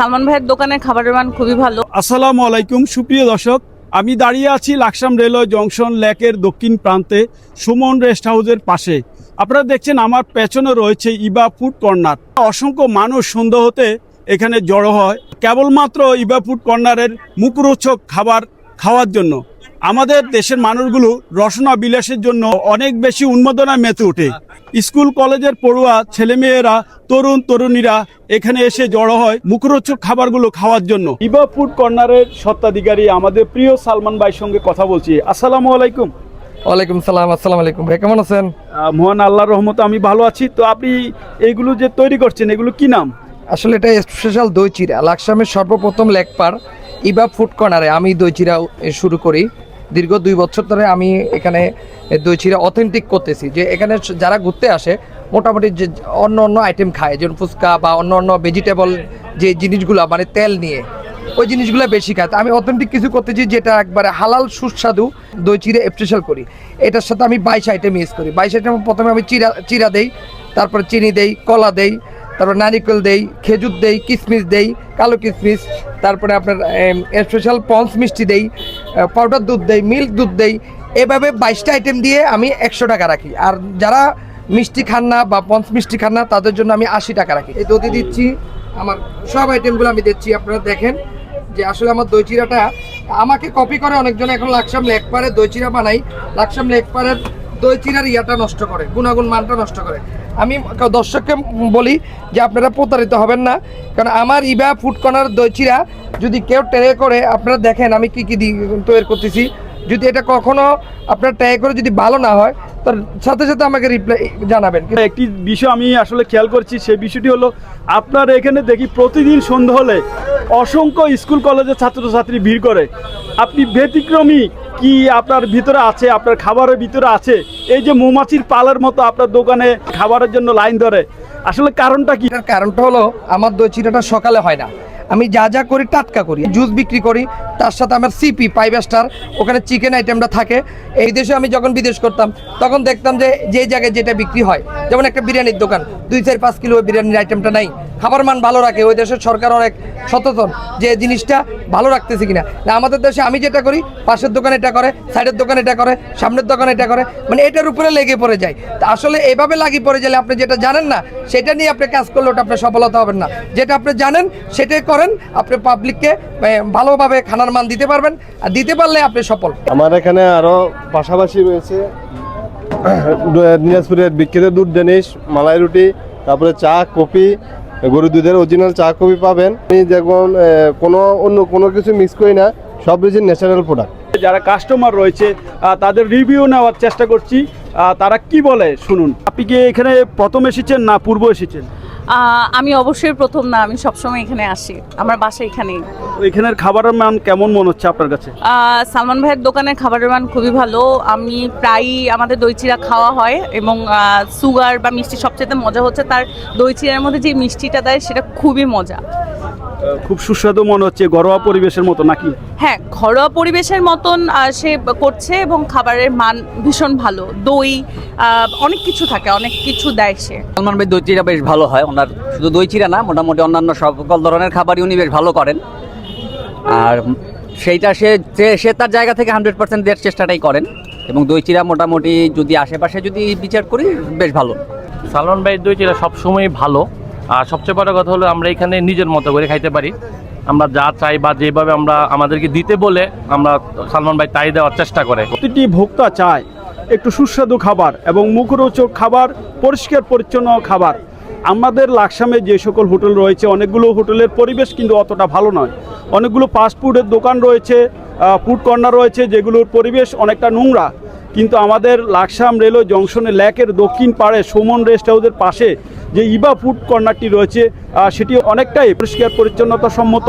সালমান ভাইয়ের দোকানের খাবারের মান খুবই ভালো। আসসালামু আলাইকুম সুপ্রিয় দর্শক, আমি দাঁড়িয়ে আছি লাকসাম রেলওয়ে জংশন লেকের দক্ষিণ প্রান্তে সুমন রেস্ট হাউসের পাশে। আপনারা দেখছেন আমার পেছনে রয়েছে ইবা ফুড কর্নার। অসংখ্য মানুষ সন্ধ্যা হতে এখানে জড়ো হয় কেবলমাত্র ইবা ফুড কর্নারের মুখরোচক খাবার খাওয়ার জন্য। আমাদের দেশের মানুষগুলো রসনা বিলাসের জন্য অনেক বেশি উন্মাদনায় মেতে ওঠে। স্কুল কলেজের পড়ুয়া ছেলেমেয়েরা, তরুণ তরুণীরা এখানে এসে জড়ো হয় মুখরোচক খাবারগুলো খাওয়ার জন্য। ইবা ফুড কর্নারের স্বত্বাধিকারী আমাদের প্রিয় সালমান ভাইয়ের সঙ্গে কথা বলছি। আসসালামু আলাইকুম। ওয়ালাইকুম সালাম। আসসালামু আলাইকুম ভাই, কেমন আছেন? মহান আল্লাহর রহমতে আমি ভালো আছি। তো আপনি এইগুলো যে তৈরি করছেন এগুলো কি নাম? আসলে এটা স্পেশাল দই চিরা। লাকসামের সর্বপ্রথম লেকপার ইবা ফুড কর্নারে আমি দই চিরা শুরু করি। দীর্ঘ 2 বছর ধরে আমি এখানে দই চিরা অথেন্টিক করতেছি। যে এখানে যারা ঘুরতে আসে মোটামুটি যে অন্য আইটেম খায়, যেমন ফুচকা বা অন্য ভেজিটেবল যে জিনিসগুলো মানে তেল নিয়ে ওই জিনিসগুলো বেশি খায়। আমি অথেন্টিক কিছু করতেছি যেটা একবারে হালাল সুস্বাদু দই চিরা স্পেশাল করি। এটার সাথে আমি 22 আইটেম ইউজ করি। 22 আইটেম প্রথমে আমি চিরা দেই, তারপরে চিনি দেই, কলা দেই, তারপর নারিকেল দেই, খেজুর দেই, কিশমিশ দেই, কালো কিশমিশ, তারপরে আপনার স্পেশাল পন্স মিষ্টি দেই, পাউডার দুধ দেই, মিল্ক দুধ দেই। এভাবে 22টা আইটেম দিয়ে আমি 100 টাকা রাখি। আর যারা মিষ্টি খান না বা পন্স মিষ্টি খান না তাদের জন্য আমি 80 টাকা রাখি। এই দই দিচ্ছি, আমার সব আইটেমগুলো আমি দিচ্ছি। আপনারা দেখেন যে আসলে আমার দই চিরাটা আমাকে কপি করে অনেকজন এখন লাকসাম লেকপারের দই চিরা বানাই। লাকসাম লেকপারের দই চিরার ইয়াটা নষ্ট করে, গুণাগুণ মানটা নষ্ট করে। আমি দর্শককে বলি যে আপনারা প্রতারিত হবেন না, কারণ আমার ইবা ফুড কর্নার দই চিরা যদি কেউ ট্রাই করে, আপনারা দেখেন আমি কি তৈরি করতেছি। যদি এটা কখনো আপনার ট্রাই করে যদি ভালো না হয় তার সাথে সাথে আমাকে রিপ্লাই জানাবেন। একটি বিষয় আমি আসলে খেয়াল করছি, সেই বিষয়টি হলো আপনার এখানে দেখি প্রতিদিন সন্ধ্যা হলে অসংখ্য স্কুল কলেজের ছাত্রছাত্রী ভিড় করে। আপনি ব্যতিক্রমী কি আপনার ভিতরে আছে, আপনার খাবারের ভিতরে আছে? এই যে মৌমাছির পালের মতো আপনার দোকানে খাবারের জন্য লাইন ধরে, আসলে কারণটা কি? কারণটা হলো আমার দই চিরাটা সকালে হয় না, আমি যা করি টাটকা করি। জুস বিক্রি করি, তার সাথে আমার সিপি 5 স্টার, ওখানে চিকেন আইটেমটা থাকে। এই দেশে আমি যখন বিদেশ করতাম তখন দেখতাম যে জায়গায় যেটা বিক্রি হয়, যেমন একটা বিরিয়ানির দোকান 2-4-5 কিলো বিরিয়ানির আইটেমটা নাই, খাবার মান ভালো রাখে। ওই দেশের সরকার অনেক সচেতন যে জিনিসটা ভালো রাখতেছে কিনা। না আমাদের দেশে আমি যেটা করি, পাশের দোকানে এটা করে, সাইডের দোকানে এটা করে, সামনের দোকানে এটা করে, মানে এটার উপরে লেগে পড়ে যায়। তা আসলে এভাবে লাগিয়ে পড়ে গেলে আপনি যেটা জানেন না সেটা নিয়ে আপনি কাজ করলে ওটা আপনার সফলতা হবেন না। যেটা আপনি জানেন সেটাই করেন, আপনি পাবলিককে ভালোভাবে খানার মান দিতে পারবেন, আর দিতে পারলে আপনি সফল। আমার এখানে আরো পাশাপাশি রয়েছে দিনাজপুরের বিখ্যাত দুধ ডেনিশ, মালাই রুটি, তারপরে চা, কফি, গরু দুধের অরিজিনাল চা কফি পাবেন। আমি যেমন অন্য কোনো কিছু মিক্স করি না, সব কিছু ন্যাচারাল প্রোডাক্ট। যারা কাস্টমার রয়েছে তাদের রিভিউ নেওয়ার চেষ্টা করছি, তারা কি বলে শুনুন। আপনি কি এখানে প্রথম এসেছেন না পূর্ব এসেছেন? আমি অবশ্যই প্রথম না, আমি সবসময় এখানে আসি, আমার বাসা এখানেই। এখানের খাবারের মান কেমন মনে হচ্ছে আপনার কাছে? সালমান ভাইয়ের দোকানের খাবারের মান খুবই ভালো। আমি প্রায়ই আমাদের দই চিরা খাওয়া হয়, এবং সুগার বা মিষ্টি সবচেয়ে মজা হচ্ছে তার দই চিরার মধ্যে যে মিষ্টিটা দেয় সেটা খুবই মজা। খুব সুস্বাদু মনে হচ্ছে, ঘরোয়া পরিবেশের মতো নাকি? হ্যাঁ, ঘরোয়া পরিবেশের মতন সে করছে, এবং খাবারের মান ভীষণ ভালো। দই অনেক কিছু থাকে, অনেক কিছু দেয় সে। সালমান ভাই দই চিরা বেশ ভালো হয় ওনার, শুধু দই চিরা না, মোটামুটি অন্যান্য সকল ধরনের খাবারই উনি বেশ ভালো করেন। আর সেইটা সে তার জায়গা থেকে 100% দেওয়ার চেষ্টাটাই করেন, এবং দই চিরা মোটামুটি যদি আশেপাশে যদি বিচার করি বেশ ভালো। সালমান ভাইয়ের দই চিরা সবসময় ভালো। আর সবচেয়ে বড় কথা হলো আমরা এখানে নিজের মতো করে খাইতে পারি। আমরা যা চাই বা যেভাবে আমরা আমাদেরকে দিতে বলে আমরা সালমান ভাই তাই দেওয়ার চেষ্টা করে। প্রতিটি ভোক্তা চায় একটু সুস্বাদু খাবার এবং মুখরোচক খাবার, পরিষ্কার পরিচ্ছন্ন খাবার। আমাদের লাকসামে যে সকল হোটেল রয়েছে, অনেকগুলো হোটেলের পরিবেশ কিন্তু অতটা ভালো নয়। অনেকগুলো ফাস্টফুডের দোকান রয়েছে, ফুড কর্নার রয়েছে, যেগুলোর পরিবেশ অনেকটা নোংরা। কিন্তু আমাদের লাকসাম রেলওয়ে জংশনে লেকের দক্ষিণ পাড়ে সুমন রেস্ট হাউসের পাশে যে ইবা ফুড কর্নারটি রয়েছে সেটি অনেকটাই পরিষ্কার পরিচ্ছন্নতা সম্মত।